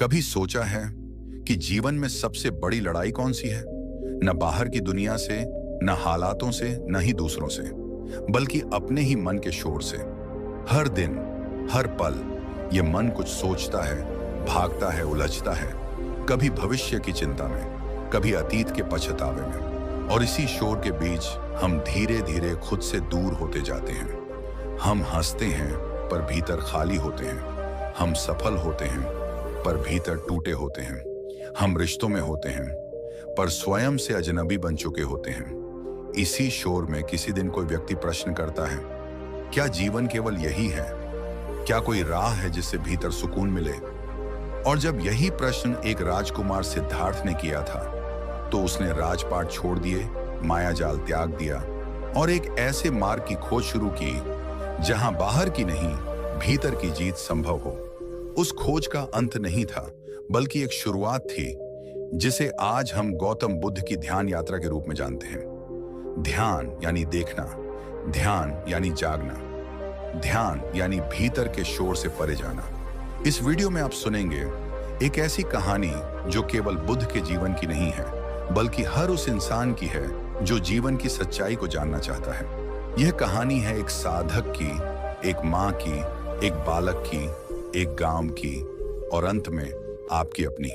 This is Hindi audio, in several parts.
कभी सोचा है कि जीवन में सबसे बड़ी लड़ाई कौन सी है? न बाहर की दुनिया से, न हालातों से, न ही दूसरों से, बल्कि अपने ही मन के शोर से। हर दिन, हर पल ये मन कुछ सोचता है, भागता है, उलझता है, कभी भविष्य की चिंता में, कभी अतीत के पछतावे में। और इसी शोर के बीच हम धीरे धीरे खुद से दूर होते जाते हैं। हम हंसते हैं पर भीतर खाली होते हैं। हम सफल होते हैं पर भीतर टूटे होते हैं। हम रिश्तों में होते हैं पर स्वयं से अजनबी बन चुके होते हैं। इसी शोर में किसी दिन कोई व्यक्ति प्रश्न करता है, क्या जीवन केवल यही है? क्या कोई राह है जिससे भीतर सुकून मिले? और जब यही प्रश्न एक राजकुमार सिद्धार्थ ने किया था, तो उसने राजपाट छोड़ दिए, मायाजाल त्याग दिया और एक ऐसे मार्ग की खोज शुरू की जहां बाहर की नहीं, भीतर की जीत संभव हो। उस खोज का अंत नहीं था, बल्कि एक शुरुआत थी जिसे आज हम गौतम बुद्ध की ध्यान यात्रा के रूप में जानते हैं। ध्यान यानी देखना, ध्यान यानी जागना, ध्यान यानी भीतर के शोर से परे जाना। इस वीडियो में आप सुनेंगे एक ऐसी कहानी जो केवल बुद्ध के जीवन की नहीं है, बल्कि हर उस इंसान की है जो जीवन की सच्चाई को जानना चाहता है। यह कहानी है एक साधक की, एक माँ की, एक बालक की, एक गांव की और अंत में आपकी अपनी।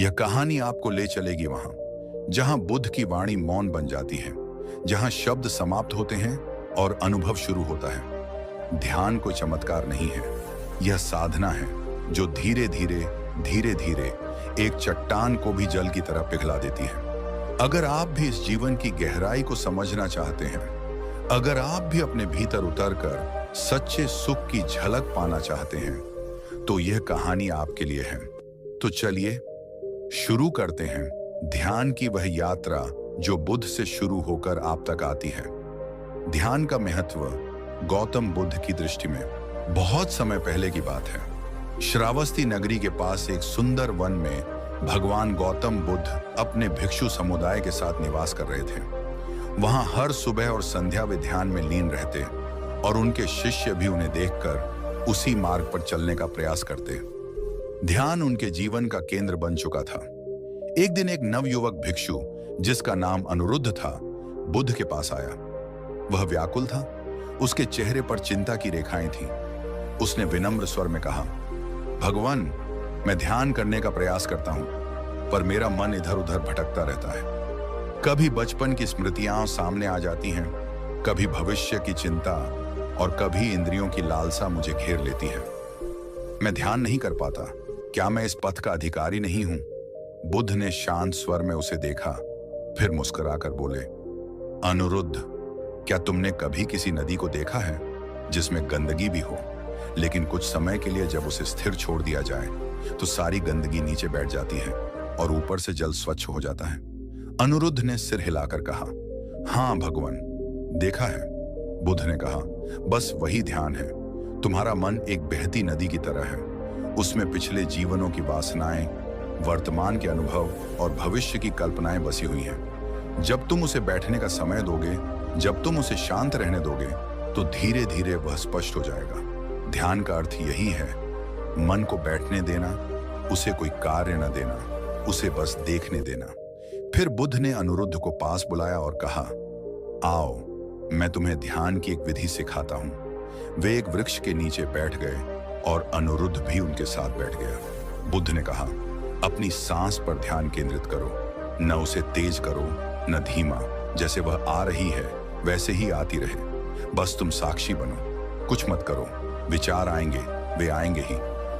यह कहानी आपको ले चलेगी वहां जहां बुद्ध की वाणी मौन बन जाती है, जहां शब्द समाप्त होते हैं और अनुभव शुरू होता है। ध्यान कोई चमत्कार नहीं है, यह साधना है जो धीरे धीरे एक चट्टान को भी जल की तरह पिघला देती है। अगर आप भी इस जीवन की गहराई को समझना चाहते हैं, अगर आप भी अपने भीतर उतरकर सच्चे सुख की झलक पाना चाहते हैं, तो यह कहानी आपके लिए है। तो चलिए शुरू करते हैं ध्यान की वह यात्रा जो बुद्ध से शुरू होकर आप तक आती है। ध्यान का महत्व गौतम बुद्ध की दृष्टि में बहुत समय पहले की बात है। श्रावस्ती नगरी के पास एक सुंदर वन में भगवान गौतम बुद्ध अपने भिक्षु समुदाय के साथ निवास कर रहे थे। वहां हर सुबह और संध्या वे ध्यान में लीन रहते और उनके शिष्य भी उन्हें देखकर उसी मार्ग पर चलने का प्रयास करते। ध्यान उनके जीवन का केंद्र बन चुका था। एक दिन एक नवयुवक भिक्षु जिसका नाम अनिरुद्ध था, बुद्ध के पास आया। वह व्याकुल था, उसके चेहरे पर चिंता की रेखाएं थीं। उसने विनम्र स्वर में कहा, भगवान, मैं ध्यान करने का प्रयास करता हूं, पर मेरा मन इधर उधर भटकता रहता है। कभी बचपन की स्मृतियां सामने आ जाती हैं, कभी भविष्य की चिंता और कभी इंद्रियों की लालसा मुझे घेर लेती है। मैं ध्यान नहीं कर पाता। क्या मैं इस पथ का अधिकारी नहीं हूं? बुद्ध ने शांत स्वर में उसे देखा, फिर मुस्कुराकर बोले, अनिरुद्ध, क्या तुमने कभी किसी नदी को देखा है जिसमें गंदगी भी हो, लेकिन कुछ समय के लिए जब उसे स्थिर छोड़ दिया जाए तो सारी गंदगी नीचे बैठ जाती है और ऊपर से जल स्वच्छ हो जाता है? अनिरुद्ध ने सिर हिलाकर कहा, हां भगवान, देखा है। बुद्ध ने कहा, बस वही ध्यान है। तुम्हारा मन एक बहती नदी की तरह है। उसमें पिछले जीवनों की वासनाएं, वर्तमान के अनुभव और भविष्य की कल्पनाएं बसी हुई हैं। जब तुम उसे बैठने का समय दोगे, जब तुम उसे शांत रहने दोगे, तो धीरे धीरे वह स्पष्ट हो जाएगा। ध्यान का अर्थ यही है, मन को बैठने देना, उसे कोई कार्य न देना, उसे बस देखने देना। फिर बुद्ध ने अनिरुद्ध को पास बुलाया और कहा, आओ, मैं तुम्हें ध्यान की एक विधि सिखाता हूं। वे एक वृक्ष के नीचे बैठ गए और अनिरुद्ध भी उनके साथ बैठ गया। बुद्ध ने कहा, अपनी सांस पर ध्यान केंद्रित करो, न उसे तेज करो न धीमा। जैसे वह आ रही है वैसे ही आती रहे। बस तुम साक्षी बनो, कुछ मत करो। विचार आएंगे, वे आएंगे ही।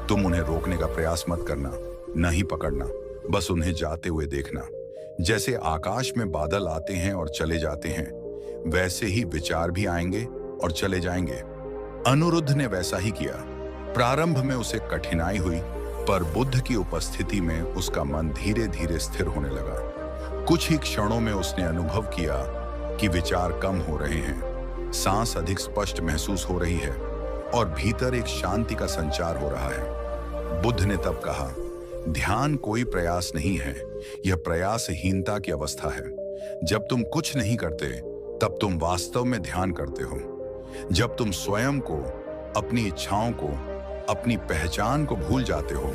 तुम उन्हें रोकने का प्रयास मत करना, न ही पकड़ना, बस उन्हें जाते हुए देखना। जैसे आकाश में बादल आते हैं और चले जाते हैं, वैसे ही विचार भी आएंगे और चले जाएंगे। अनिरुद्ध ने वैसा ही किया। प्रारंभ में उसे कठिनाई हुई, पर बुद्ध की उपस्थिति में उसका मन धीरे धीरे स्थिर होने लगा। कुछ ही क्षणों में उसने अनुभव किया कि विचार कम हो रहे हैं, सांस अधिक स्पष्ट महसूस हो रही है और भीतर एक शांति का संचार हो रहा है। बुद्ध ने तब कहा, ध्यान कोई प्रयास नहीं है, यह प्रयासहीनता की अवस्था है। जब तुम कुछ नहीं करते, तब तुम वास्तव में ध्यान करते हो। जब तुम स्वयं को, अपनी इच्छाओं को, अपनी पहचान को भूल जाते हो,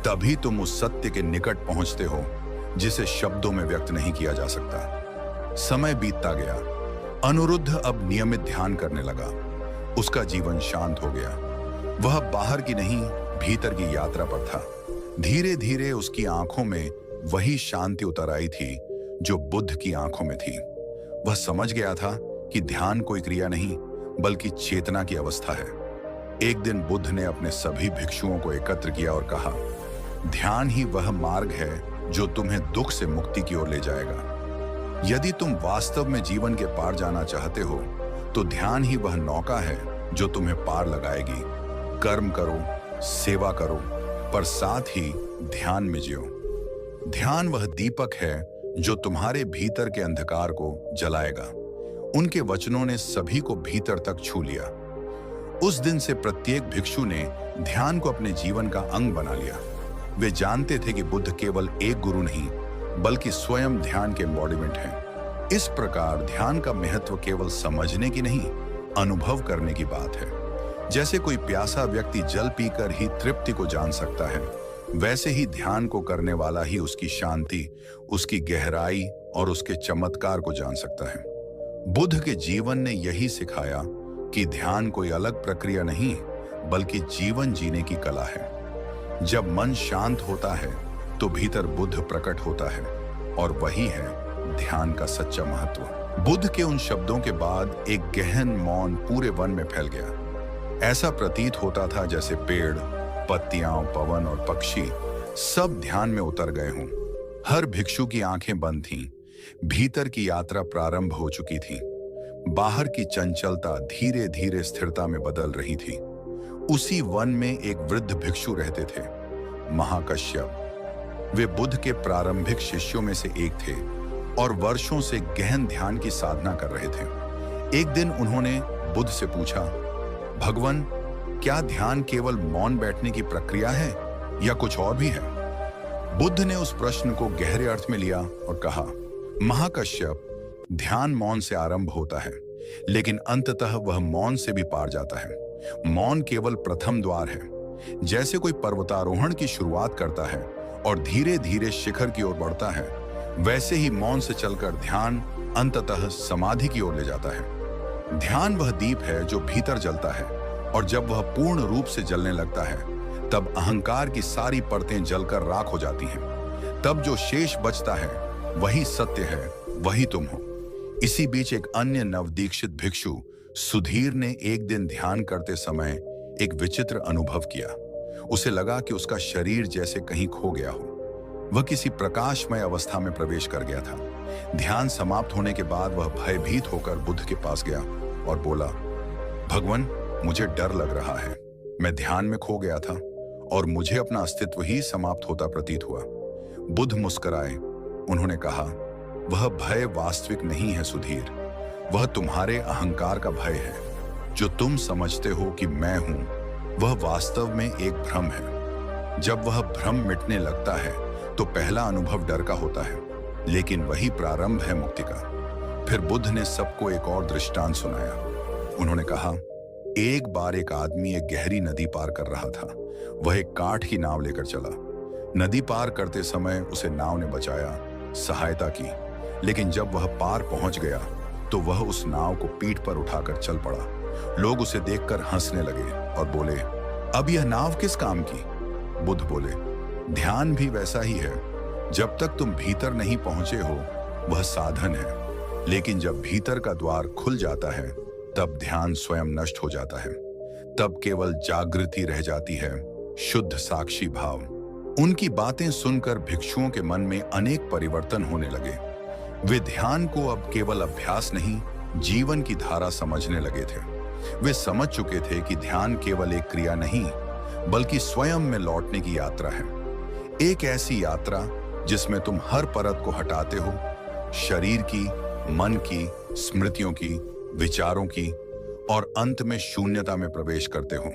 तभी तुम उस सत्य के निकट पहुंचते हो जिसे शब्दों में व्यक्त नहीं किया जा सकता। समय बीतता गया। अनिरुद्ध अब नियमित ध्यान करने लगा। उसका जीवन शांत हो गया। वह बाहर की नहीं, भीतर की यात्रा पर था। धीरे धीरे उसकी आंखों में वही शांति उतर आई थी जो बुद्ध की आंखों में थी। वह समझ गया था कि ध्यान कोई क्रिया नहीं बल्कि चेतना की अवस्था है। एक दिन बुद्ध ने अपने सभी भिक्षुओं को एकत्र किया और कहा, ध्यान ही वह मार्ग है जो तुम्हें दुख से मुक्ति की ओर ले जाएगा। यदि तुम वास्तव में जीवन के पार जाना चाहते हो तो ध्यान ही वह नौका है जो तुम्हें पार लगाएगी। कर्म करो, सेवा करो, पर साथ ही ध्यान में जियो। ध्यान वह दीपक है जो तुम्हारे भीतर के अंधकार को जलाएगा। उनके वचनों ने सभी को भीतर तक छू लिया। उस दिन से प्रत्येक भिक्षु ने ध्यान को अपने जीवन का अंग बना लिया। वे जानते थे कि बुद्ध केवल एक गुरु नहीं बल्कि स्वयं ध्यान के एम्बॉडीमेंट हैं। इस प्रकार ध्यान का महत्व केवल समझने की नहीं, अनुभव करने की बात है। जैसे कोई प्यासा व्यक्ति जल पीकर ही तृप्ति को जान सकता है, वैसे ही ध्यान को करने वाला ही उसकी शांति, उसकी गहराई और उसके चमत्कार को जान सकता है। बुद्ध के जीवन ने यही सिखाया कि ध्यान कोई अलग प्रक्रिया नहीं बल्कि जीवन जीने की कला है। जब मन शांत होता है तो भीतर बुद्ध प्रकट होता है और वही है ध्यान का सच्चा महत्व। बुद्ध के उन शब्दों के बाद एक गहन मौन पूरे वन में फैल गया। ऐसा प्रतीत होता था जैसे पेड़, पत्तियां, पवन और पक्षी सब ध्यान में उतर गए हों। हर भिक्षु की आंखें बंद थीं। भीतर की यात्रा प्रारंभ हो चुकी थी। बाहर की चंचलता धीरे धीरे स्थिरता में बदल रही थी। उसी वन में एक वृद्ध भिक्षु रहते थे, महाकश्यप। वे बुद्ध के प्रारंभिक शिष्यों में से एक थे और वर्षों से गहन ध्यान की साधना कर रहे थे। एक दिन उन्होंने बुद्ध से पूछा, भगवान, क्या ध्यान केवल मौन बैठने की प्रक्रिया है या कुछ और भी है? बुद्ध ने उस प्रश्न को गहरे अर्थ में लिया और कहा, महाकश्यप, ध्यान मौन से आरंभ होता है, लेकिन अंततः वह मौन से भी पार जाता है। मौन केवल प्रथम द्वार है। जैसे कोई पर्वतारोहण की शुरुआत करता है और धीरे धीरे शिखर की ओर बढ़ता है, वैसे ही मौन से चलकर ध्यान अंततः समाधि की ओर ले जाता है। ध्यान वह दीप है जो भीतर जलता है और जब वह पूर्ण रूप से जलने लगता है तब अहंकार की सारी परतें जलकर राख हो जाती हैं। तब जो शेष बचता है वही सत्य है, वही तुम हो। इसी बीच एक अन्य नवदीक्षित भिक्षु सुधीर ने एक दिन ध्यान करते समय एक विचित्र अनुभव किया। उसे लगा कि उसका शरीर जैसे कहीं खो गया हो। वह किसी प्रकाशमय अवस्था में प्रवेश कर गया था। ध्यान समाप्त होने के बाद वह भयभीत होकर बुद्ध के पास गया और बोला, भगवान, मुझे डर लग रहा है। मैं ध्यान में खो गया था और मुझे अपना अस्तित्व ही समाप्त होता प्रतीत हुआ। बुद्ध मुस्कुराए। उन्होंने कहा, वह भय वास्तविक नहीं है सुधीर, वह तुम्हारे अहंकार का भय है। जो तुम समझते हो कि मैं हूं, वह वास्तव में एक भ्रम है। जब वह भ्रम मिटने लगता है तो पहला अनुभव डर का होता है, लेकिन वही प्रारंभ है मुक्ति का। फिर बुद्ध ने सबको एक और दृष्टांत सुनाया। उन्होंने कहा, एक बार एक आदमी एक गहरी नदी पार कर रहा था। वह एक काठ की नाव लेकर चला। नदी पार करते समय उसे नाव ने बचाया, सहायता की, लेकिन जब वह पार पहुंच गया तो वह उस नाव को पीठ पर उठाकर चल पड़ा। लोग उसे देखकर हंसने लगे और बोले, अब यह नाव किस काम की? बुद्ध बोले, ध्यान भी वैसा ही है। जब तक तुम भीतर नहीं पहुंचे हो वह साधन है, लेकिन जब भीतर का द्वार खुल जाता है तब ध्यान स्वयं नष्ट हो जाता है। तब केवल जागृति रह जाती है, शुद्ध साक्षी भाव। उनकी बातें सुनकर भिक्षुओं के मन में अनेक परिवर्तन होने लगे। वे ध्यान को अब केवल अभ्यास नहीं, जीवन की धारा समझने लगे थे। वे समझ चुके थे कि ध्यान केवल एक क्रिया नहीं बल्कि स्वयं में लौटने की यात्रा है। एक ऐसी यात्रा जिसमें तुम हर परत को हटाते हो, शरीर की, मन की, स्मृतियों की, विचारों की, और अंत में शून्यता में प्रवेश करते हो।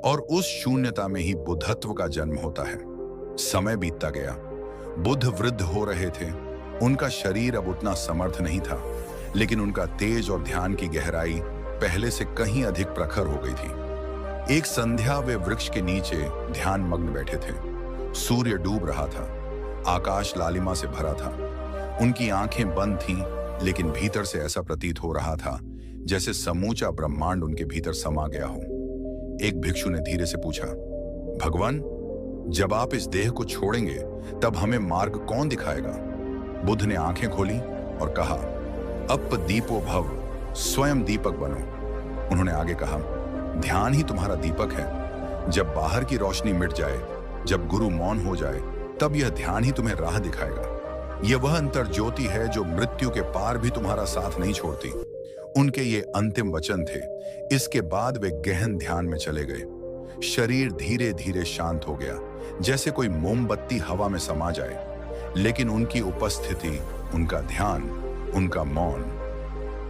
और उस शून्यता में ही बुद्धत्व का जन्म होता है। समय बीतता गया। बुद्ध वृद्ध हो रहे थे। उनका शरीर अब उतना समर्थ नहीं था, लेकिन उनका तेज और ध्यान की गहराई पहले से कहीं अधिक प्रखर हो गई थी। एक संध्या वे वृक्ष के नीचे ध्यान मग्न बैठे थे। सूर्य डूब रहा था, आकाश लालिमा से भरा था। उनकी आंखें बंद थीं, लेकिन भीतर से ऐसा प्रतीत हो रहा था जैसे समूचा ब्रह्मांड उनके भीतर समा गया हो। एक भिक्षु ने धीरे से पूछा, भगवान, जब आप इस देह को छोड़ेंगे तब हमें मार्ग कौन दिखाएगा? बुद्ध ने आंखें खोली और कहा, अप दीपो भव, स्वयं दीपक बनो। उन्होंने आगे कहा, ध्यान ही तुम्हारा दीपक है। जब बाहर की रोशनी मिट जाए, जब गुरु मौन हो जाए, तब यह ध्यान ही तुम्हें राह दिखाएगा। यह वह अंतर ज्योति है जो मृत्यु के पार भी तुम्हारा साथ नहीं छोड़ती। उनके ये अंतिम वचन थे। इसके बाद वे गहन ध्यान में चले गए। शरीर धीरे धीरे शांत हो गया, जैसे कोई मोमबत्ती हवा में समा जाए। लेकिन उनकी उपस्थिति, उनका ध्यान, उनका मौन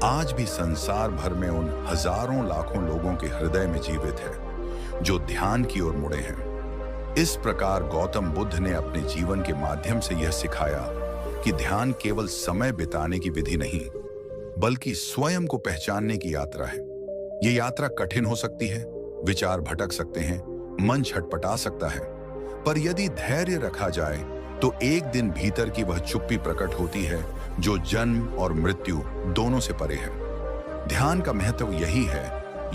आज भी संसार भर में उन हजारों लाखों लोगों के हृदय में जीवित है जो ध्यान की ओर मुड़े हैं। इस प्रकार गौतम बुद्ध ने अपने जीवन के माध्यम से यह सिखाया कि ध्यान केवल समय बिताने की विधि नहीं, बल्कि स्वयं को पहचानने की यात्रा है। यह यात्रा कठिन हो सकती है, विचार भटक सकते हैं, मन छटपटा सकता है, पर यदि धैर्य रखा जाए तो एक दिन भीतर की वह चुप्पी प्रकट होती है जो जन्म और मृत्यु दोनों से परे है। ध्यान का महत्व यही है,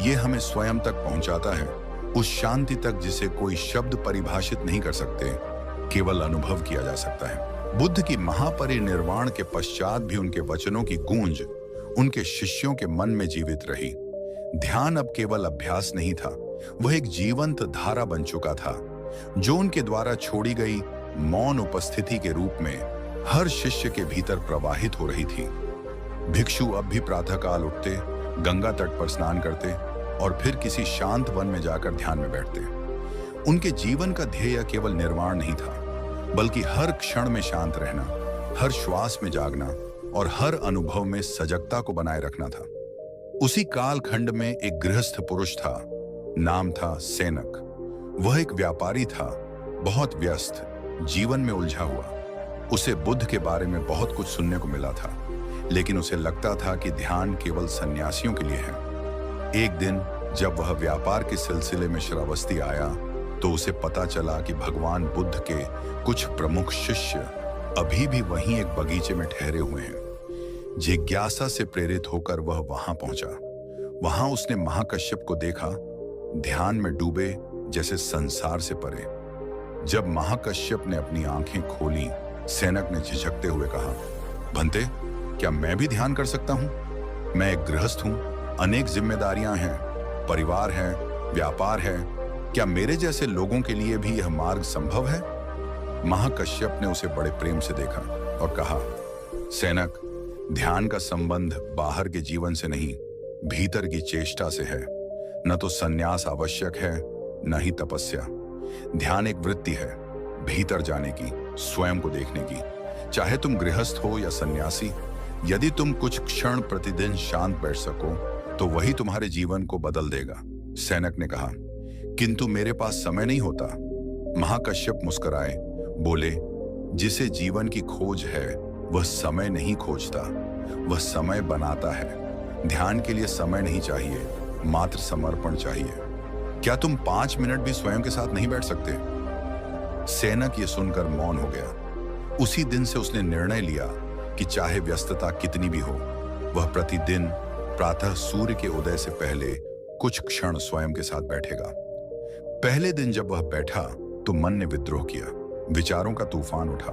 यह हमें स्वयं तक पहुंचाता है, उस शांति तक जिसे कोई शब्द परिभाषित नहीं कर सकते, केवल अनुभव किया जा सकता है। बुद्ध की महापरिनिर्वाण के पश्चात भी उनके वचनों की गूंज उनके शिष्यों के मन में जीवित रही। ध्यान अब केवल अभ्यास नहीं था, वह एक जीवंत धारा बन चुका था जो उनके द्वारा छोड़ी गई मौन उपस्थिति के रूप में हर शिष्य के भीतर प्रवाहित हो रही थी। भिक्षु अब भी प्रातःकाल उठते, गंगा तट पर स्नान करते और फिर किसी शांत वन में जाकर ध्यान में बैठते। उनके जीवन का ध्येय केवल निर्वाण नहीं था, बल्कि हर क्षण में शांत रहना, हर श्वास में जागना और हर अनुभव में सजगता को बनाए रखना था। उसी कालखंड में एक गृहस्थ पुरुष था, नाम था सेनक। वह एक व्यापारी था, बहुत व्यस्त, जीवन में उलझा हुआ। उसे बुद्ध के बारे में बहुत कुछ सुनने को मिला था, लेकिन उसे लगता था कि ध्यान केवल सन्यासियों के लिए है। एक दिन जब वह व्यापार के सिलसिले में श्रावस्ती आया तो उसे पता चला कि भगवान बुद्ध के कुछ प्रमुख शिष्य अभी भी वहीं एक बगीचे में ठहरे हुए हैं। जिज्ञासा से प्रेरित होकर वह वहां पहुंचा। वहां उसने महाकश्यप को देखा, ध्यान में डूबे जैसे संसार से परे। जब महाकश्यप ने अपनी आंखें खोली, सेनक ने झिझकते हुए कहा, भंते, क्या मैं भी ध्यान कर सकता हूं? मैं एक गृहस्थ हूं, अनेक जिम्मेदारियां हैं, परिवार है, व्यापार है। क्या मेरे जैसे लोगों के लिए भी यह मार्ग संभव है? महाकश्यप ने उसे बड़े प्रेम से देखा और कहा, सेनक, ध्यान का संबंध बाहर के जीवन से नहीं, भीतर की चेष्टा से है। न तो संन्यास आवश्यक है, न ही तपस्या। ध्यान एक वृत्ति है, भीतर जाने की, स्वयं को देखने की। चाहे तुम गृहस्थ हो या सन्यासी, यदि तुम कुछ क्षण प्रतिदिन शांत बैठ सको तो वही तुम्हारे जीवन को बदल देगा। सेनक ने कहा, किंतु मेरे पास समय नहीं होता। महाकश्यप मुस्कुराए, बोले, जिसे जीवन की खोज है वह समय नहीं खोजता, वह समय बनाता है। ध्यान के लिए समय नहीं चाहिए, मात्र समर्पण चाहिए। क्या तुम 5 मिनट भी स्वयं के साथ नहीं बैठ सकते? सेनक ये सुनकर मौन हो गया। उसी दिन से उसने निर्णय लिया कि चाहे व्यस्तता कितनी भी हो, वह प्रतिदिन प्रातः सूर्य के उदय से पहले कुछ क्षण स्वयं के साथ बैठेगा। पहले दिन जब वह बैठा तो मन ने विद्रोह किया, विचारों का तूफान उठा।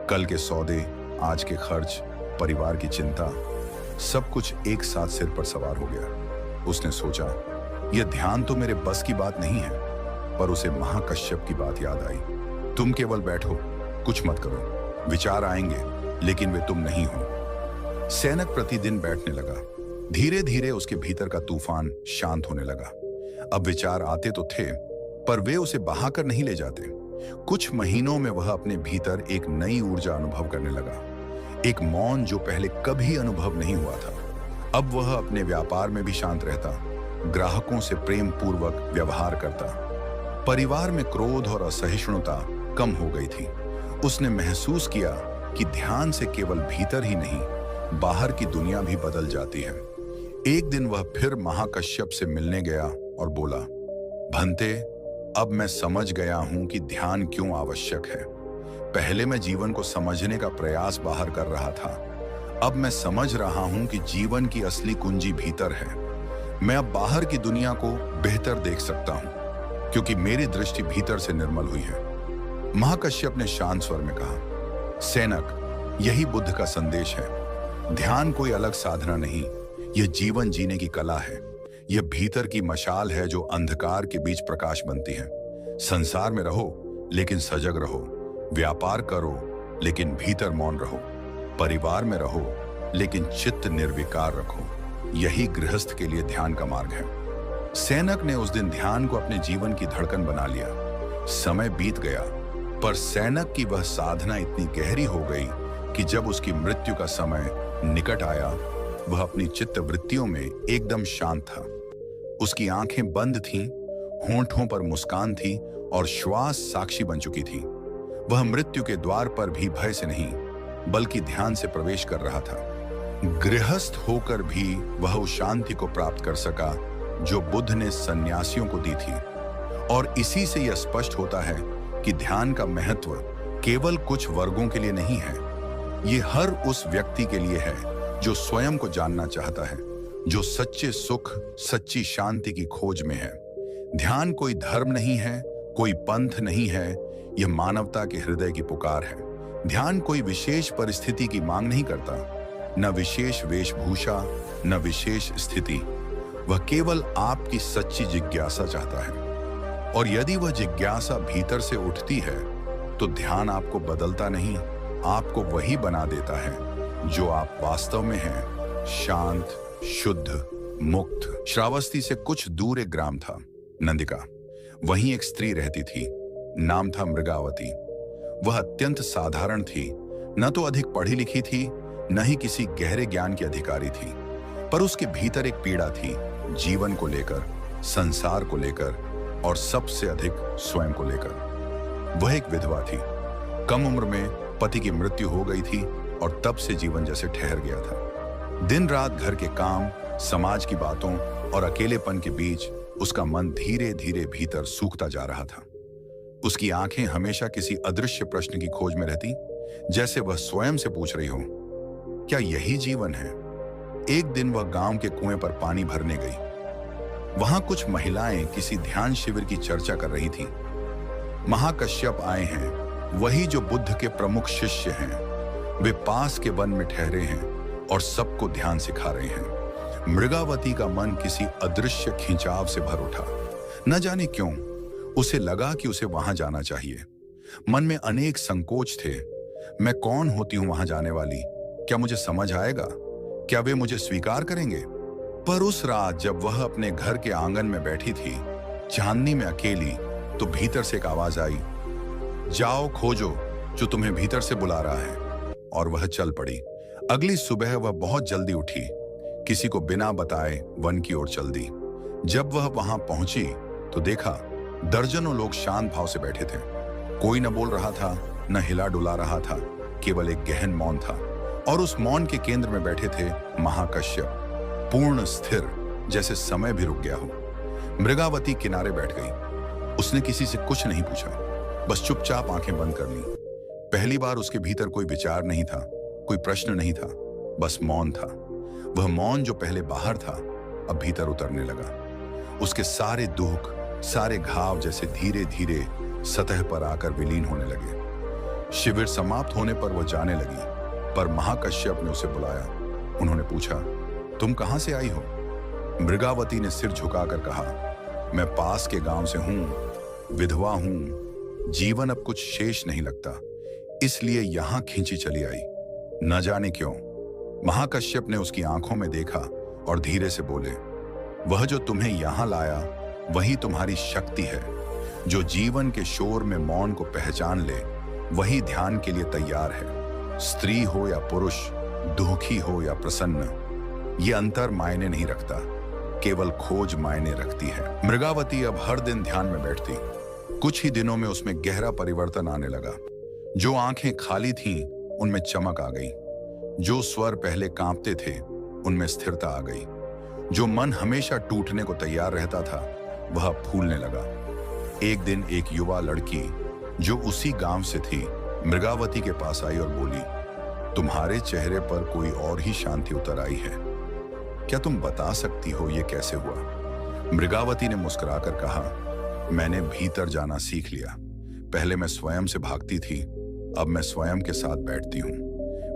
कल के सौदे, आज के खर्च, परिवार की चिंता, सब कुछ एक साथ सिर पर सवार हो गया। उसने सोचा, यह ध्यान तो मेरे बस की बात नहीं है। पर उसे महाकश्यप की बात याद आई, तुम केवल बैठो, कुछ मत करो, विचार आएंगे लेकिन वे तुम नहीं हो। सेनक प्रतिदिन बैठने लगा। धीरे धीरे उसके भीतर का तूफान शांत होने लगा। अब विचार आते तो थे, पर वे उसे बहाकर नहीं ले जाते। कुछ महीनों में वह अपने भीतर एक नई ऊर्जा अनुभव करने लगा, एक मौन जो पहले कभी अनुभव नहीं हुआ था। अब वह अपने व्यापार में भी शांत रहता, ग्राहकों से प्रेम पूर्वक व्यवहार करता। परिवार में क्रोध और असहिष्णुता कम हो गई थी। उसने महसूस किया कि ध्यान से केवल भीतर ही नहीं, बाहर की दुनिया भी बदल जाती है। एक दिन वह फिर महाकश्यप से मिलने गया और बोला, भंते, अब मैं समझ गया हूं कि ध्यान क्यों आवश्यक है। पहले मैं जीवन को समझने का प्रयास बाहर कर रहा था। अब मैं समझ रहा हूं कि जीवन की असली कुंजी भीतर है। मैं अब बाहर की दुनिया को बेहतर देख सकता हूं, क्योंकि मेरी दृष्टि भीतर से निर्मल हुई है। महाकश्यप ने शांत स्वर में कहा, सैनक, यही बुद्ध का संदेश है। ध्यान कोई अलग साधना नहीं, यह जीवन जीने की कला है। यह भीतर की मशाल है जो अंधकार के बीच प्रकाश बनती है। संसार में रहो लेकिन सजग रहो, व्यापार करो लेकिन भीतर मौन रहो, परिवार में रहो लेकिन चित्त निर्विकार रखो। यही गृहस्थ के लिए ध्यान का मार्ग है। सैनक ने उस दिन ध्यान को अपने जीवन की धड़कन बना लिया। समय बीत गया, पर सैनक की वह साधना इतनी गहरी हो गई कि जब उसकी मृत्यु का समय निकट आया, वह अपनी चित्त वृत्तियों में एकदम शांत था। उसकी आंखें बंद थीं, होंठों पर मुस्कान थी और श्वास साक्षी बन चुकी थी। वह मृत्यु के द्वार पर भी भय से नहीं, बल्कि ध्यान से प्रवेश कर रहा था। गृहस्थ होकर भी वह उस शांति को प्राप्त कर सका जो बुद्ध ने सन्यासियों को दी थी। और इसी से यह स्पष्ट होता है कि ध्यान का महत्व केवल कुछ वर्गों के लिए नहीं है। ये हर उस व्यक्ति के लिए है जो स्वयं को जानना चाहता है, जो सच्चे सुख, सच्ची शांति की खोज में है। ध्यान कोई धर्म नहीं है, कोई पंथ नहीं है, यह मानवता के हृदय की पुकार है। ध्यान कोई विशेष परिस्थिति की मांग नहीं करता, न विशेष वेशभूषा, न विशेष स्थिति। वह केवल आपकी सच्ची जिज्ञासा चाहता है। और यदि वह जिज्ञासा भीतर से उठती है, तो ध्यान आपको बदलता नहीं, आपको वही बना देता है जो आप वास्तव में हैं। शांत, शुद्ध, मुक्त। श्रावस्ती से कुछ दूर एक ग्राम था, नंदिका। वहीं एक स्त्री रहती थी, नाम था मृगावती। वह अत्यंत साधारण थी, न तो अधिक पढ़ी लिखी थी, न ही किसी गहरे ज्ञान की अधिकारी थी, पर उसके भीतर एक पीड़ा थी, जीवन को लेकर, संसार को लेकर और सबसे अधिक स्वयं को लेकर। वह एक विधवा थी। कम उम्र में पति की मृत्यु हो गई थी और तब से जीवन जैसे ठहर गया था। दिन रात घर के काम, समाज की बातों और अकेलेपन के बीच उसका मन धीरे धीरे भीतर सूखता जा रहा था। उसकी आंखें हमेशा किसी अदृश्य प्रश्न की खोज में रहती, जैसे वह स्वयं से पूछ रही हो, क्या यही जीवन है? एक दिन वह गांव के कुएं पर पानी भरने गई। वहां कुछ महिलाएं किसी ध्यान शिविर की चर्चा कर रही थीं। महाकश्यप आए हैं, वही जो बुद्ध के प्रमुख शिष्य हैं। वे पास के वन में ठहरे हैं और सबको ध्यान सिखा रहे हैं। मृगावती का मन किसी अदृश्य खिंचाव से भर उठा। न जाने क्यों उसे लगा कि उसे वहां जाना चाहिए। मन में अनेक संकोच थे। मैं कौन होती हूं वहां जाने वाली? क्या मुझे समझ आएगा? क्या वे मुझे स्वीकार करेंगे? पर उस रात जब वह अपने घर के आंगन में बैठी थी, चांदनी में अकेली, तो भीतर से एक आवाज आई, जाओ खोजो जो तुम्हें भीतर से बुला रहा है। और वह चल पड़ी। अगली सुबह वह बहुत जल्दी उठी, किसी को बिना बताए वन की ओर चल दी। जब वह वहां पहुंची तो देखा दर्जनों लोग शांत भाव से बैठे थे। कोई न बोल रहा था, न हिला डुला रहा था, केवल एक गहन मौन था। और उस मौन के केंद्र में बैठे थे महाकश्यप, पूर्ण स्थिर, जैसे समय भी रुक गया हो। मृगावती किनारे बैठ गई। उसने किसी से कुछ नहीं पूछा, बस चुपचाप आंखें बंद कर ली। पहली बार उसके भीतर कोई विचार नहीं था, कोई प्रश्न नहीं था, बस मौन था। वह मौन जो पहले बाहर था, अब भीतर उतरने लगा। उसके सारे दुख, सारे घाव जैसे धीरे धीरे सतह पर आकर विलीन होने लगे। शिविर समाप्त होने पर वह जाने लगी, पर महाकश्यप ने उसे बुलाया। उन्होंने पूछा, तुम कहां से आई हो? मृगावती ने सिर झुकाकर कहा, मैं पास के गांव से हूं, विधवा हूं, जीवन अब कुछ शेष नहीं लगता, इसलिए यहां खींची चली आई। न जाने क्यों महाकश्यप ने उसकी आंखों में देखा और धीरे से बोले, वह जो तुम्हें यहां लाया वही तुम्हारी शक्ति है। जो जीवन के शोर में मौन को पहचान ले, वही ध्यान के लिए तैयार है। स्त्री हो या पुरुष, दुखी हो या प्रसन्न, ये अंतर मायने नहीं रखता, केवल खोज मायने रखती है। मृगावती अब हर दिन ध्यान में बैठती। कुछ ही दिनों में उसमें गहरा परिवर्तन आने लगा। जो आंखें खाली थीं, उनमें चमक आ गई। जो स्वर पहले कांपते थे, उनमें स्थिरता आ गई। जो मन हमेशा टूटने को तैयार रहता था, वह फूलने लगा। एक दिन एक युवा लड़की जो उसी गांव से थी मृगावती के पास आई और बोली, तुम्हारे चेहरे पर कोई और ही शांति उतर आई है। क्या तुम बता सकती हो ये कैसे हुआ? मृगावती ने मुस्कुराकर कहा, मैंने भीतर जाना सीख लिया। पहले मैं स्वयं से भागती थी, अब मैं स्वयं के साथ बैठती हूँ।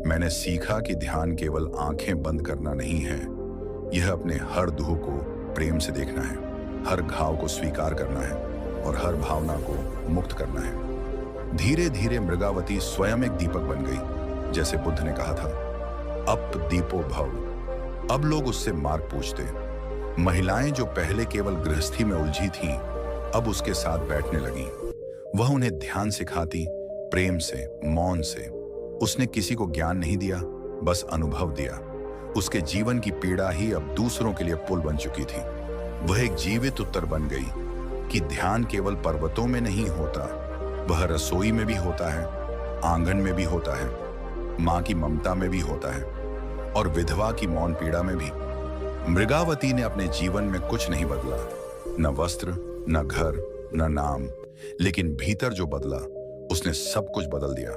मैंने सीखा कि ध्यान केवल आंखें बंद करना नहीं है, यह अपने हर दुख को प्रेम से देखना है, हर घाव को स्वीकार करना है और हर भावना को मुक्त करना है। धीरे धीरे मृगावती स्वयं एक दीपक बन गई, जैसे बुद्ध ने कहा था, अप दीपो भव। अब लोग उससे मार्ग पूछते। महिलाएं जो पहले केवल गृहस्थी में उलझी थीं, अब उसके साथ बैठने लगीं। वह उन्हें ध्यान सिखाती, प्रेम से, मौन से। उसने किसी को ज्ञान नहीं दिया, बस अनुभव दिया। उसके जीवन की पीड़ा ही अब दूसरों के लिए पुल बन चुकी थी। वह एक जीवित उत्तर बन गई कि ध्यान केवल पर्वतों में नहीं होता, वह रसोई में भी होता है, आंगन में भी होता है, मां की ममता में भी होता है और विधवा की मौन पीड़ा में भी। मृगावती ने अपने जीवन में कुछ नहीं बदला, न वस्त्र, न घर, न नाम, लेकिन भीतर जो बदला उसने सब कुछ बदल दिया।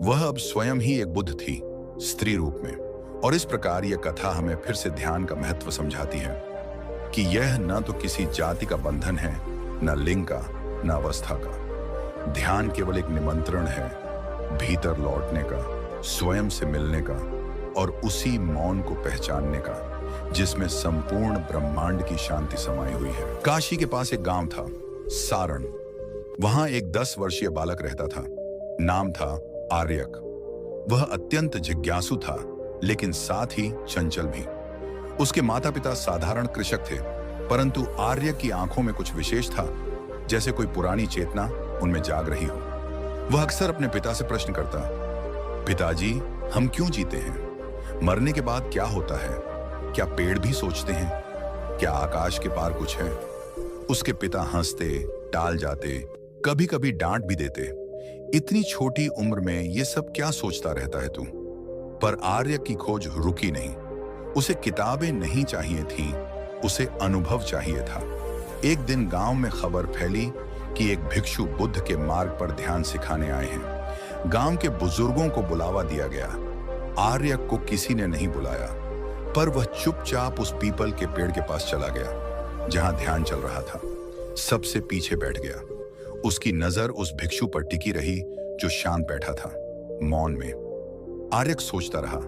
वह अब स्वयं ही एक बुद्ध थी, स्त्री रूप में। और इस प्रकार यह कथा हमें फिर से ध्यान का महत्व समझाती है कि यह न तो किसी जाति का बंधन है, न लिंग का, न अवस्था का। ध्यान केवल एक निमंत्रण है भीतर लौटने का, स्वयं से मिलने का और उसी मौन को पहचानने का जिसमें संपूर्ण ब्रह्मांड की शांति समाई हुई है। काशी के पास एक गांव था, सारण। वहां एक 10 वर्षीय बालक रहता था। नाम था आर्यक। वह अत्यंत जिज्ञासु था, लेकिन साथ ही चंचल भी। उसके माता पिता साधारण कृषक थे, परंतु आर्यक की आंखों में कुछ विशेष था, जैसे कोई पुरानी चेतना उनमें जाग रही हो। वह अक्सर अपने पिता से प्रश्न करता, पिताजी, हम क्यों जीते हैं? मरने के बाद क्या होता है? क्या पेड़ भी सोचते हैं? क्या आकाश के पार कुछ है? उसके पिता हंसते, टाल जाते, कभी कभी डांट भी देते। इतनी छोटी उम्र में ये सब क्या सोचता रहता है तू? पर आर्य की खोज रुकी नहीं। उसे किताबें नहीं चाहिए थी, उसे अनुभव चाहिए था। एक दिन गांव में खबर फैली कि एक भिक्षु बुद्ध के मार्ग पर ध्यान सिखाने आए हैं। गांव के बुजुर्गों को बुलावा दिया गया। आर्य को किसी ने नहीं बुलाया, पर वह चुपचाप उस पीपल के पेड़ के पास चला गया जहां ध्यान चल रहा था। सबसे पीछे बैठ गया। उसकी नजर उस भिक्षु पर टिकी रही जो शांत बैठा था, मौन में। आर्यक सोचता रहा,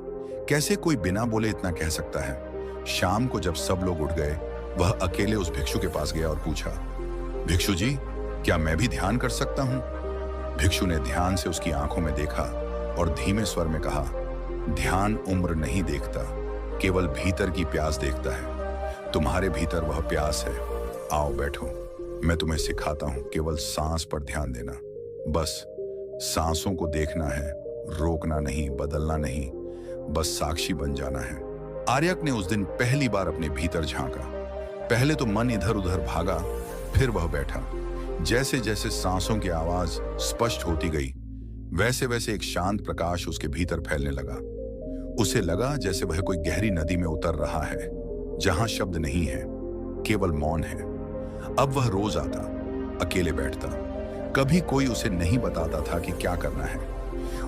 कैसे कोई बिना बोले इतना कह सकता है। शाम को जब सब लोग उठ गए, वह अकेले उस भिक्षु के पास गया और पूछा, भिक्षु जी, क्या मैं भी ध्यान कर सकता हूं? भिक्षु ने ध्यान से उसकी आंखों में देखा और धीमे स्वर में कहा, ध्यान उम्र नहीं देखता, केवल भीतर की प्यास देखता है। तुम्हारे भीतर वह प्यास है। आओ बैठो, मैं तुम्हें सिखाता हूं। केवल सांस पर ध्यान देना, बस सांसों को देखना है, रोकना नहीं, बदलना नहीं, बस साक्षी बन जाना है। आर्यक ने उस दिन पहली बार अपने भीतर झांका। पहले तो मन इधर उधर भागा, फिर वह बैठा। जैसे जैसे सांसों की आवाज स्पष्ट होती गई, वैसे वैसे एक शांत प्रकाश उसके भीतर फैलने लगा। उसे लगा जैसे वह कोई गहरी नदी में उतर रहा है, जहां शब्द नहीं है, केवल मौन है। अब वह रोज आता, अकेले बैठता। कभी कोई उसे नहीं बताता था कि क्या करना है।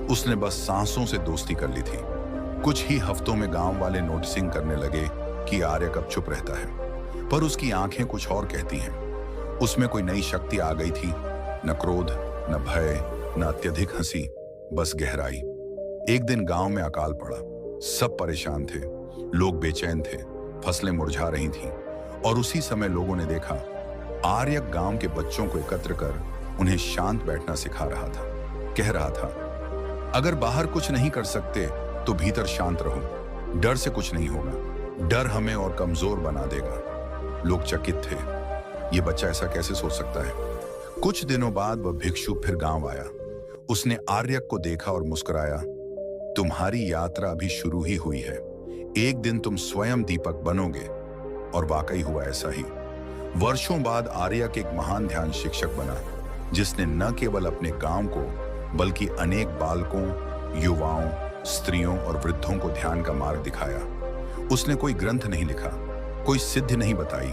उसने बस सांसों से दोस्ती कर ली थी। कुछ ही हफ्तों में गांव वाले नोटिसिंग करने लगे कि आर्य कब चुप रहता है, पर उसकी आंखें कुछ और कहती हैं। उसमें कोई नई शक्ति आ गई थी, न क्रोध, न भय, न अत्यधिक हंसी, बस गहराई। एक दिन गांव में अकाल पड़ा। सब परेशान थे, लोग बेचैन थे, फसलें मुरझा रही थीं, और उसी समय लोगों ने देखा आर्य गांव के बच्चों को एकत्र कर उन्हें शांत बैठना सिखा रहा था। कह रहा था, अगर बाहर कुछ नहीं कर सकते तो भीतर शांत रहो। डर से कुछ नहीं होगा, डर हमें और कमजोर बना देगा। लोग चकित थे, ये बच्चा ऐसा कैसे सोच सकता है। कुछ दिनों बाद वह भिक्षु फिर गांव आया। उसने आर्यक को देखा और मुस्कुराया, तुम्हारी यात्रा अभी शुरू ही हुई है। एक दिन तुम स्वयं दीपक बनोगे। और वाकई हुआ ऐसा ही। वर्षों बाद आर्यक एक महान ध्यान शिक्षक बना, जिसने न केवल अपने गांव को बल्कि अनेक बालकों, युवाओं, स्त्रियों और वृद्धों को ध्यान का मार्ग दिखाया। उसने कोई ग्रंथ नहीं लिखा, कोई सिद्धि नहीं बताई।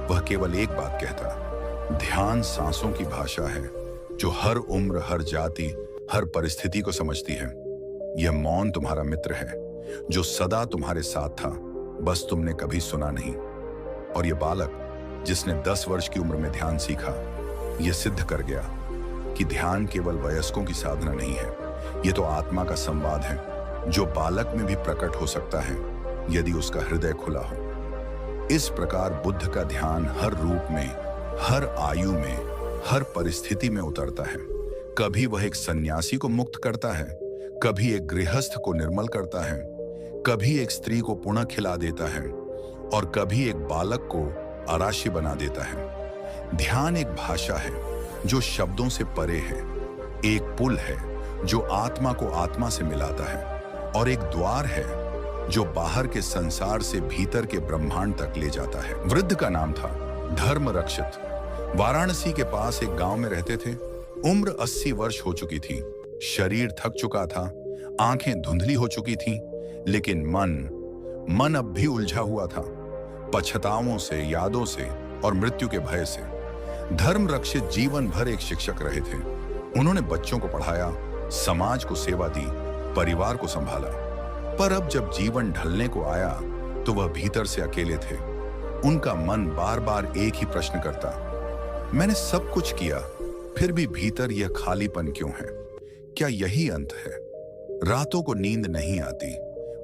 वह केवल एक बात कहता, ध्यान सांसों की भाषा है जो हर उम्र, हर जाति, हर परिस्थिति को समझती है। यह मौन तुम्हारा मित्र है जो सदा तुम्हारे साथ था, बस तुमने कभी सुना नहीं। और यह बालक जिसने 10 वर्ष की उम्र में ध्यान सीखा, यह सिद्ध कर गया कि ध्यान केवल वयस्कों की साधना नहीं है, यह तो आत्मा का संवाद है जो बालक में भी प्रकट हो सकता है यदि उसका हृदय खुला हो। इस प्रकार बुद्ध का ध्यान हर रूप में, हर आयु में, हर परिस्थिति में उतरता है। कभी वह एक सन्यासी को मुक्त करता है, कभी एक गृहस्थ को निर्मल करता है, कभी एक स्त्री को पुनः खिला देता है और कभी एक बालक को आराशी बना देता है। ध्यान एक भाषा है जो शब्दों से परे है, एक पुल है जो आत्मा को आत्मा से मिलाता है और एक द्वार है जो बाहर के संसार से भीतर के ब्रह्मांड तक ले जाता है। वृद्ध का नाम था धर्म रक्षित। वाराणसी के पास एक गांव में रहते थे। उम्र 80 वर्ष हो चुकी थी, शरीर थक चुका था, आंखें धुंधली हो चुकी थीं, लेकिन मन अब भी उलझा हुआ था, पछतावों से, यादों से और मृत्यु के भय से। धर्म रक्षित जीवन भर एक शिक्षक रहे थे। उन्होंने बच्चों को पढ़ाया, समाज को सेवा दी, परिवार को संभाला। पर अब जब जीवन ढलने को आया तो वह भीतर से अकेले थे। उनका मन बार बार एक ही प्रश्न करता, मैंने सब कुछ किया, फिर भी भीतर यह खालीपन क्यों है? क्या यही अंत है? रातों को नींद नहीं आती,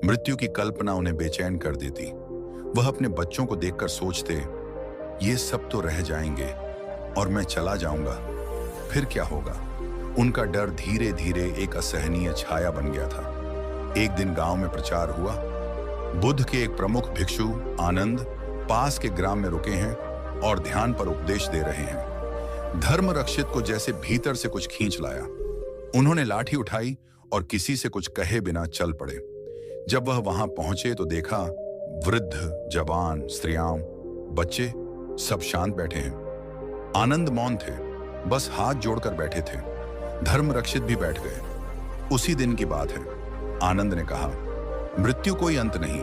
मृत्यु की कल्पना उन्हें बेचैन कर देती। वह अपने बच्चों को देखकर सोचते, ये सब तो रह जाएंगे और मैं चला जाऊंगा, फिर क्या होगा? उनका डर धीरे धीरे एक असहनीय छाया बन गया था। एक दिन गांव में प्रचार हुआ। बुद्ध के एक प्रमुख भिक्षु आनंद पास के ग्राम में रुके हैं और ध्यान पर उपदेश दे रहे हैं। धर्म रक्षित को जैसे भीतर से कुछ खींच लाया। उन्होंने लाठी उठाई और किसी से कुछ कहे बिना चल पड़े। जब वह वहां पहुंचे तो देखा वृद्ध, जवान, स्त्रियां, बच्चे सब शांत बैठे हैं। आनंद मौन थे, बस हाथ जोड़कर बैठे थे। धर्म रक्षित भी बैठ गए। उसी दिन की बात है। आनंद ने कहा, मृत्यु कोई अंत नहीं,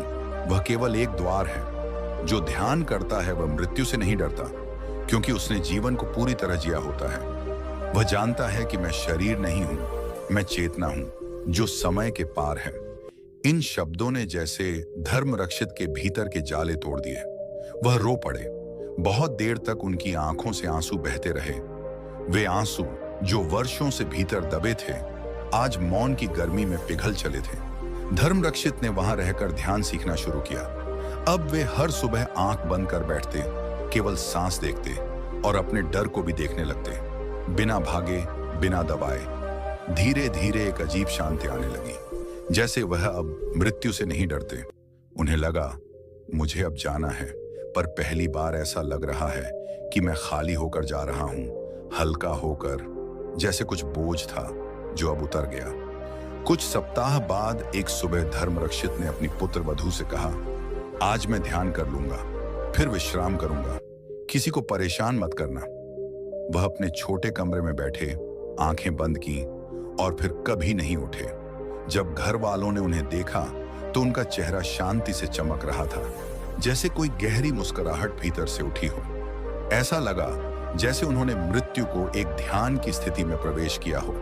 वह केवल एक द्वार है। जो ध्यान करता है वह मृत्यु से नहीं डरता, क्योंकि उसने जीवन को पूरी तरह जिया होता है। वह जानता है कि मैं शरीर नहीं हूं, मैं चेतना हूं जो समय के पार है। इन शब्दों ने जैसे धर्म रक्षित के भीतर के जाले तोड़ दिए। वह रो पड़े। बहुत देर तक उनकी आंखों से आंसू बहते रहे। वे आंसू जो वर्षों से भीतर दबे थे, आज मौन की गर्मी में पिघल चले थे। धर्म रक्षित ने वहां रहकर ध्यान सीखना शुरू किया। अब वे हर सुबह आंख बंद कर बैठते, केवल सांस देखते और अपने डर को भी देखने लगते, बिना भागे, बिना दबाए। धीरे धीरे एक अजीब शांति आने लगी, जैसे वह अब मृत्यु से नहीं डरते। उन्हें लगा, मुझे अब जाना है, पर पहली बार ऐसा लग रहा है कि मैं खाली होकर जा रहा हूं, हल्का होकर, जैसे कुछ बोझ था जो अब उतर गया। कुछ सप्ताह बाद एक सुबह धर्म रक्षित ने अपनी पुत्र वधू से कहा, आज मैं ध्यान कर लूंगा, फिर विश्राम करूंगा, किसी को परेशान मत करना। वह अपने छोटे कमरे में बैठे, आंखें बंद की और फिर कभी नहीं उठे। जब घर वालों ने उन्हें देखा तो उनका चेहरा शांति से चमक रहा था, जैसे कोई गहरी मुस्कुराहट भीतर से उठी हो। ऐसा लगा जैसे उन्होंने मृत्यु को एक ध्यान की स्थिति में प्रवेश किया हो।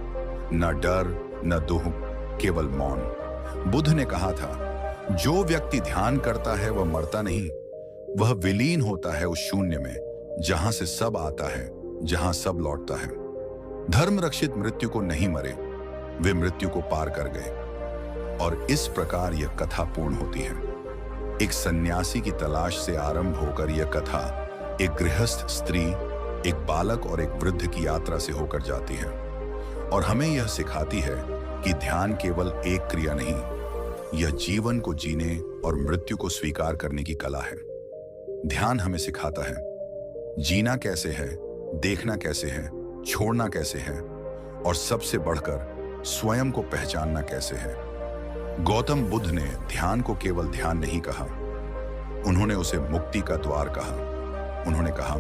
न डर, न दुख, केवल मौन। बुद्ध ने कहा था, जो व्यक्ति ध्यान करता है वह मरता नहीं, वह विलीन होता है उस शून्य में जहां से सब आता है, जहां सब लौटता है। धर्म रक्षित मृत्यु को नहीं मरे, वे मृत्यु को पार कर गए। और इस प्रकार यह कथा पूर्ण होती है। एक सन्यासी की तलाश से आरंभ होकर यह कथा एक गृहस्थ स्त्री, एक बालक और एक वृद्ध की यात्रा से होकर जाती है और हमें यह सिखाती है कि ध्यान केवल एक क्रिया नहीं, यह जीवन को जीने और मृत्यु को स्वीकार करने की कला है। ध्यान हमें सिखाता है जीना कैसे है, देखना कैसे है, छोड़ना कैसे है और सबसे बढ़कर स्वयं को पहचानना कैसे है। गौतम बुद्ध ने ध्यान को केवल ध्यान नहीं कहा, उन्होंने उसे मुक्ति का द्वार कहा। उन्होंने कहा,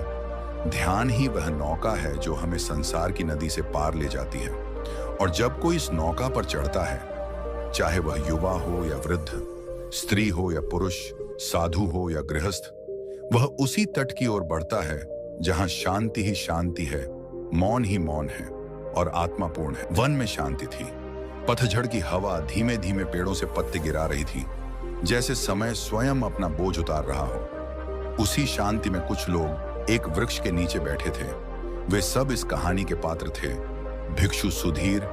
ध्यान ही वह नौका है जो हमें संसार की नदी से पार ले जाती है। और जब कोई इस नौका पर चढ़ता है, चाहे वह युवा हो या वृद्ध, स्त्री हो या पुरुष, साधु हो या गृहस्थ, वह उसी तट की ओर बढ़ता है जहां शांति ही शांति है, मौन ही मौन है और आत्मा पूर्ण है। वन में शांति थी। पतझड़ की हवा धीमे धीमे पेड़ों से पत्ते गिरा रही थी, जैसे समय स्वयं अपना बोझ उतार रहा हो। उसी शांति में कुछ लोग एक वृक्ष के नीचे बैठे थे। वे सब इस कहानी के पात्र थे। भिक्षु सुधीर,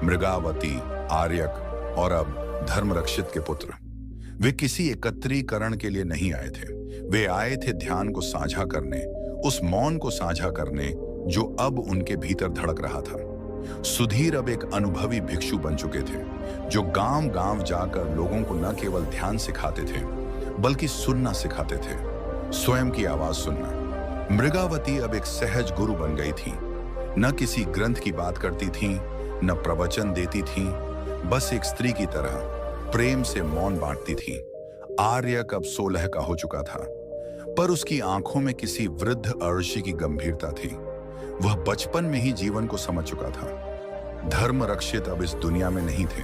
मृगावती, आर्यक और अब धर्मरक्षित के पुत्र। वे किसी एकत्रीकरण के लिए नहीं आए थे। वे आए थे ध्यान को साझा करने, उस मौन को साझा करने जो अब उनके भीतर धड़क रहा था। सुधीर अब एक अनुभवी भिक्षु बन चुके थे, जो गांव गांव जाकर लोगों को न केवल ध्यान सिखाते थे, बल्कि सुनना सिखाते थे, स्वयं की आवाज सुनना। मृगावती अब एक सहज गुरु बन गई थी। न किसी ग्रंथ की बात करती थी, न प्रवचन देती थी, बस एक स्त्री की तरह प्रेम से मौन बांटती थी। आर्यक अब 16 का हो चुका था, पर उसकी आंखों में किसी वृद्ध अर्षि की गंभीरता थी। वह बचपन में ही जीवन को समझ चुका था। धर्म रक्षित अब इस दुनिया में नहीं थे,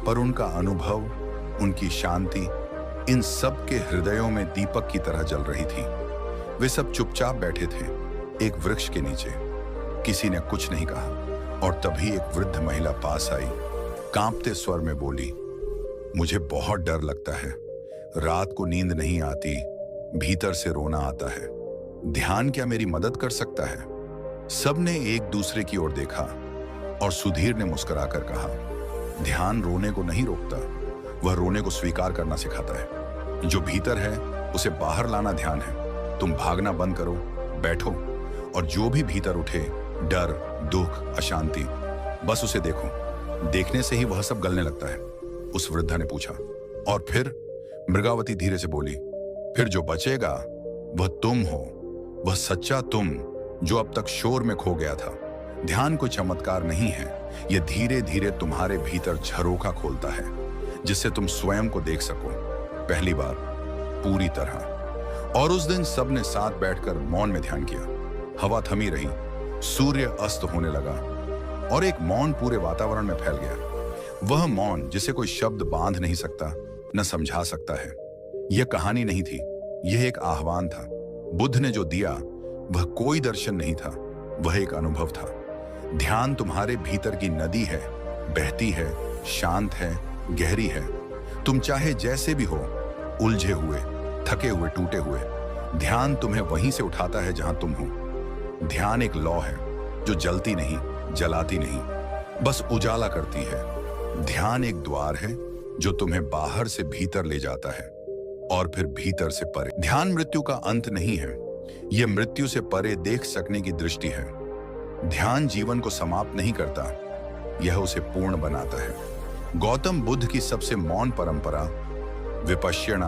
पर उनका अनुभव, उनकी शांति इन सब के हृदयों में दीपक की तरह जल रही थी। वे सब चुपचाप बैठे थे एक वृक्ष के नीचे। किसी ने कुछ नहीं कहा और तभी एक वृद्ध महिला पास आई, कांपते स्वर में बोली, मुझे बहुत डर लगता है। रात को नींद नहीं आती, भीतर से रोना आता है। ध्यान क्या मेरी मदद कर सकता है? सबने एक दूसरे की ओर देखा और सुधीर ने मुस्कुराकर कहा, ध्यान रोने को नहीं रोकता, वह रोने को स्वीकार करना सिखाता है। जो भीतर है उसे बाहर लाना ध्यान है। तुम भागना बंद करो, बैठो और जो भी भीतर उठे, डर, दुख, अशांति, बस उसे देखो। देखने से ही वह सब गलने लगता है। उस वृद्धा ने पूछा। और फिर? मृगावती धीरे से बोली, फिर जो बचेगा वह तुम हो, वह सच्चा तुम जो अब तक शोर में खो गया था। ध्यान कोई चमत्कार नहीं है, यह धीरे धीरे तुम्हारे भीतर झरोखा खोलता है, जिससे तुम स्वयं को देख सको, पहली बार पूरी तरह। और उस दिन सबने साथ बैठकर मौन में ध्यान किया। हवा थमी रही, सूर्य अस्त होने लगा और एक मौन पूरे वातावरण में फैल गया। वह मौन जिसे कोई शब्द बांध नहीं सकता, न समझा सकता है। यह कहानी नहीं थी, यह एक आह्वान था। बुद्ध ने जो दिया वह कोई दर्शन नहीं था, वह एक अनुभव था। ध्यान तुम्हारे भीतर की नदी है, बहती है, शांत है, गहरी है। तुम चाहे जैसे भी हो, उलझे हुए, थके हुए, टूटे हुए, ध्यान तुम्हें वहीं से उठाता है जहां तुम हो। ध्यान एक लौ है जो जलती नहीं, जलाती नहीं, बस उजाला करती है। ध्यान एक द्वार है जो तुम्हें बाहर से भीतर ले जाता है और फिर भीतर से परे। ध्यान मृत्यु का अंत नहीं है, यह मृत्यु से परे देख सकने की दृष्टि है। ध्यान जीवन को समाप्त नहीं करता, यह उसे पूर्ण बनाता है। गौतम बुद्ध की सबसे मौन परंपरा विपश्यना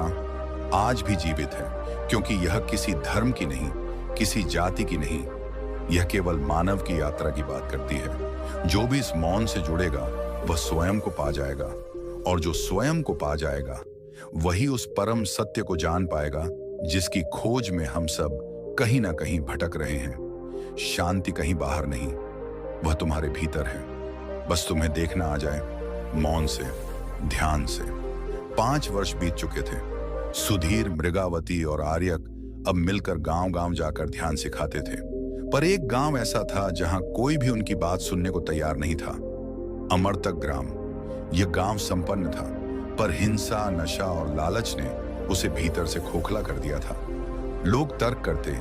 आज भी जीवित है, क्योंकि यह किसी धर्म की नहीं, किसी जाति की नहीं, यह केवल मानव की यात्रा की बात करती है। जो भी इस मौन से जुड़ेगा वह स्वयं को पा जाएगा, और जो स्वयं को पा जाएगा वही उस परम सत्य को जान पाएगा जिसकी खोज में हम सब कहीं ना कहीं भटक रहे हैं। शांति कहीं बाहर नहीं, वह तुम्हारे भीतर है, बस तुम्हें देखना आ जाए। मौन से, ध्यान से। 5 वर्ष बीत चुके थे। सुधीर, मृगावती और आर्यक अब मिलकर गांव गांव जाकर ध्यान सिखाते थे। पर एक गांव ऐसा था जहां कोई भी उनकी बात सुनने को तैयार नहीं था। अमरतक ग्राम। यह गांव संपन्न था, पर हिंसा, नशा और लालच ने उसे भीतर से खोखला कर दिया था। लोग तर्क करते,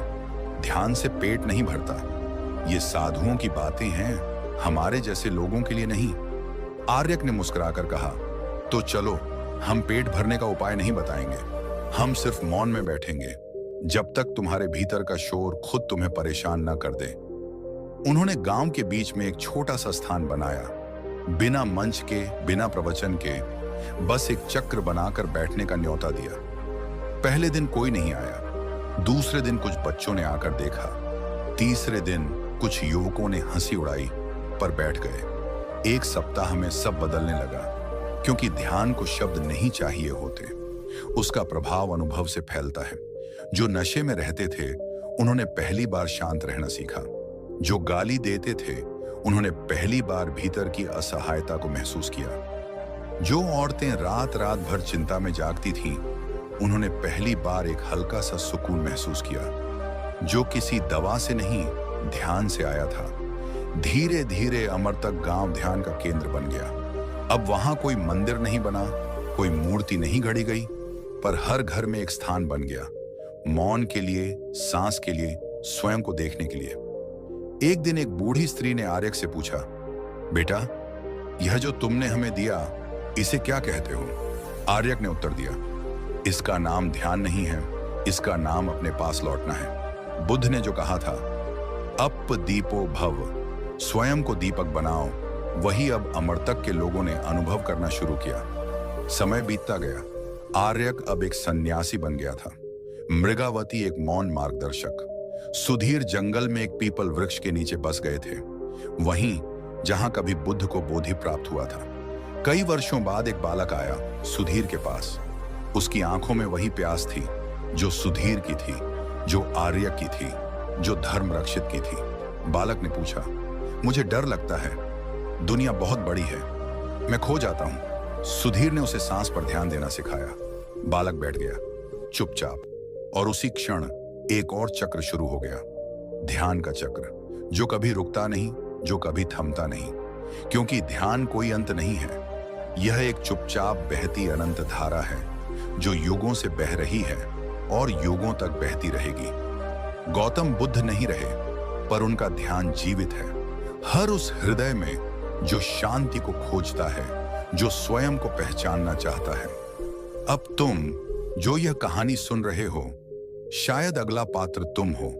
ध्यान से पेट नहीं भरता, ये साधुओं की बातें हैं, हमारे जैसे लोगों के लिए नहीं। आर्यक ने मुस्कुराकर कहा, तो चलो, हम पेट भरने का उपाय नहीं बताएंगे, हम सिर्फ मौन में बैठेंगे जब तक तुम्हारे भीतर का शोर खुद तुम्हें परेशान न कर दे। उन्होंने गांव के बीच में एक छोटा सा स्थान बनाया, बिना मंच के, बिना प्रवचन के, बस एक चक्र बनाकर बैठने का न्योता दिया। पहले दिन कोई नहीं आया, दूसरे दिन कुछ बच्चों ने आकर देखा, तीसरे दिन कुछ युवकों ने हंसी उड़ाई पर बैठ गए। एक सप्ताह में सब बदलने लगा, क्योंकि ध्यान को शब्द नहीं चाहिए होते, उसका प्रभाव अनुभव से फैलता है। जो नशे में रहते थे उन्होंने पहली बार शांत रहना सीखा। जो गाली देते थे उन्होंने पहली बार भीतर की असहायता को महसूस किया। जो औरतें रात रात भर चिंता में जागती थीं, उन्होंने पहली बार एक हल्का सा सुकून महसूस किया। जो किसी दवा से नहीं, ध्यान से आया था। धीरे धीरे अमरतक गांव ध्यान का केंद्र बन गया। अब वहां कोई मंदिर नहीं बना, कोई मूर्ति नहीं गढ़ी गई, पर हर घर में एक स्थान बन गया, मौन के लिए, सांस के लिए, स्वयं को देखने के लिए। एक दिन एक बूढ़ी स्त्री ने आर्यक से पूछा, बेटा, यह जो तुमने हमें दिया, इसे क्या कहते हो? आर्यक ने उत्तर दिया, इसका नाम ध्यान नहीं है, इसका नाम अपने पास लौटना है। बुद्ध ने जो कहा था, अप दीपो भव, स्वयं को दीपक बनाओ, वही अब अमरतक के लोगों ने अनुभव करना शुरू किया। समय बीतता गया। आर्यक अब एक सन्यासी बन गया था। मृगावती एक मौन मार्गदर्शक। सुधीर जंगल में एक पीपल वृक्ष के नीचे बस गए थे, वहीं जहां कभी बुद्ध को बोधि प्राप्त हुआ था। कई वर्षों बाद एक बालक आया सुधीर के पास। उसकी आंखों में वही प्यास थी जो सुधीर की थी, जो आर्यक की थी, जो धर्म रक्षित की थी। बालक ने पूछा, मुझे डर लगता है, दुनिया बहुत बड़ी है, मैं खो जाता हूं। सुधीर ने उसे सांस पर ध्यान देना सिखाया। बालक बैठ गया चुपचाप, और उसी क्षण एक और चक्र शुरू हो गया, ध्यान का चक्र, जो कभी रुकता नहीं, जो कभी थमता नहीं, क्योंकि ध्यान कोई अंत नहीं है। यह एक चुपचाप बहती अनंत धारा है, जो युगों से बह रही है और युगों तक बहती रहेगी। गौतम बुद्ध नहीं रहे, पर उनका ध्यान जीवित है, हर उस हृदय में जो शांति को खोजता है, जो स्वयं को पहचानना चाहता है। अब तुम जो यह कहानी सुन रहे हो, शायद अगला पात्र तुम हो,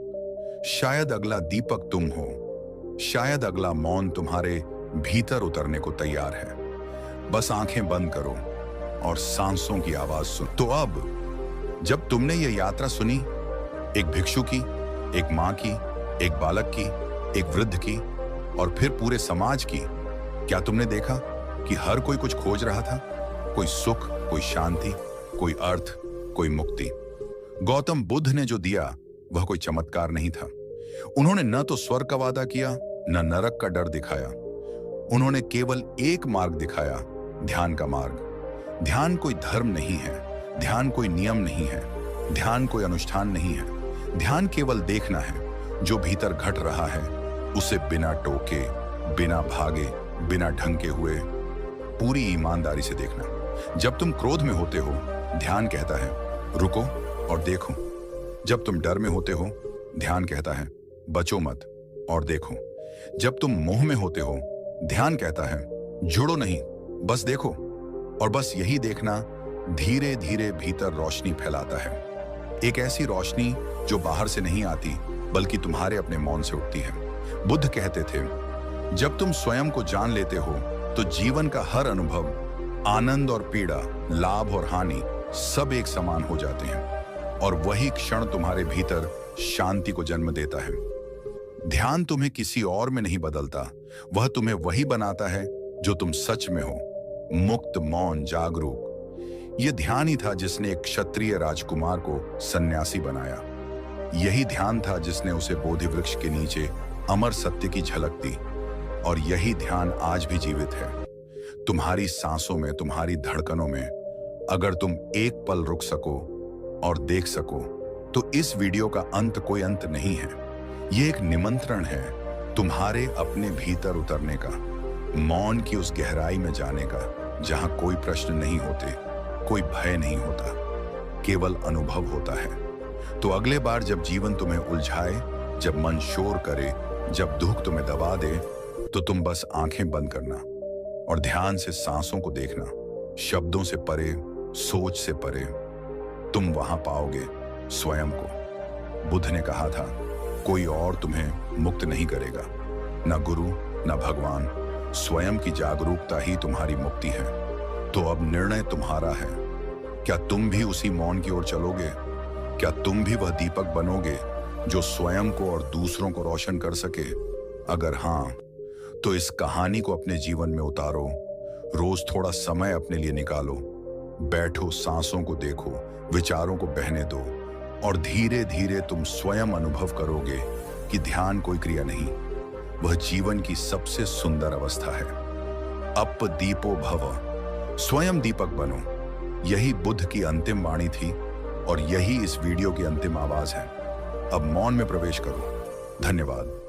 शायद अगला दीपक तुम हो, शायद अगला मौन तुम्हारे भीतर उतरने को तैयार है। बस आंखें बंद करो और सांसों की आवाज सुन। तो अब जब तुमने यह यात्रा सुनी, एक भिक्षु की, एक मां की, एक बालक की, एक वृद्ध की, और फिर पूरे समाज की, क्या तुमने देखा कि हर कोई कुछ खोज रहा था? कोई सुख, कोई शांति, कोई अर्थ, कोई मुक्ति। गौतम बुद्ध ने जो दिया वह कोई चमत्कार नहीं था। उन्होंने न तो स्वर्ग का वादा किया, न नरक का डर दिखाया। उन्होंने केवल एक मार्ग दिखाया, ध्यान का मार्ग। ध्यान कोई धर्म नहीं है, ध्यान कोई नियम नहीं है, ध्यान कोई अनुष्ठान नहीं है। ध्यान केवल देखना है, जो भीतर घट रहा है उसे बिना टोके, बिना भागे, बिना ढंके हुए, पूरी ईमानदारी से देखना। जब तुम क्रोध में होते हो, ध्यान कहता है रुको और देखो। जब तुम डर में होते हो, ध्यान कहता है बचो मत और देखो। जब तुम मोह में होते हो, ध्यान कहता है जुड़ो नहीं, बस देखो। और बस यही देखना धीरे धीरे भीतर रोशनी फैलाता है, एक ऐसी रोशनी जो बाहर से नहीं आती, बल्कि तुम्हारे अपने मौन से उठती है। बुद्ध कहते थे, जब तुम स्वयं को जान लेते हो तो जीवन का हर अनुभव, आनंद और पीड़ा, लाभ और हानि, सब एक समान हो जाते हैं, और वही क्षण तुम्हारे भीतर शांति को जन्म देता है। ध्यान तुम्हें किसी और में नहीं बदलता, वह तुम्हें वही बनाता है जो तुम सच में हो, मुक्त, मौन, जागरूक। यह ध्यान ही था जिसने एक क्षत्रिय राजकुमार को सन्यासी बनाया। यही ध्यान था जिसने उसे बोधि वृक्ष के नीचे अमर सत्य की झलक दी, और यही ध्यान आज भी जीवित है, तुम्हारी सांसों में, तुम्हारी धड़कनों में। अगर तुम एक पल रुक सको और देख सको, तो इस वीडियो का अंत कोई अंत नहीं है। यह एक निमंत्रण है तुम्हारे अपने भीतर उतरने का, मौन की उस गहराई में जाने का, जहां कोई प्रश्न नहीं होते, कोई भय नहीं होता, केवल अनुभव होता है। तो अगले बार जब जीवन तुम्हें उलझाए, जब मन शोर करे, जब दुख तुम्हें दबा दे, तो तुम बस आंखें बंद करना और ध्यान से सांसों को देखना। शब्दों से परे, सोच से परे, तुम वहां पाओगे स्वयं को। बुद्ध ने कहा था, कोई और तुम्हें मुक्त नहीं करेगा, न गुरु, न भगवान, स्वयं की जागरूकता ही तुम्हारी मुक्ति है। तो अब निर्णय तुम्हारा है। क्या तुम भी उसी मौन की ओर चलोगे? क्या तुम भी वह दीपक बनोगे जो स्वयं को और दूसरों को रोशन कर सके? अगर हाँ, तो इस कहानी को अपने जीवन में उतारो। रोज थोड़ा समय अपने लिए निकालो, बैठो, सांसों को देखो, विचारों को बहने दो, और धीरे धीरे तुम स्वयं अनुभव करोगे कि ध्यान कोई क्रिया नहीं, वह जीवन की सबसे सुंदर अवस्था है। अप दीपो भव, स्वयं दीपक बनो। यही बुद्ध की अंतिम वाणी थी, और यही इस वीडियो की अंतिम आवाज है। अब मौन में प्रवेश करो। धन्यवाद।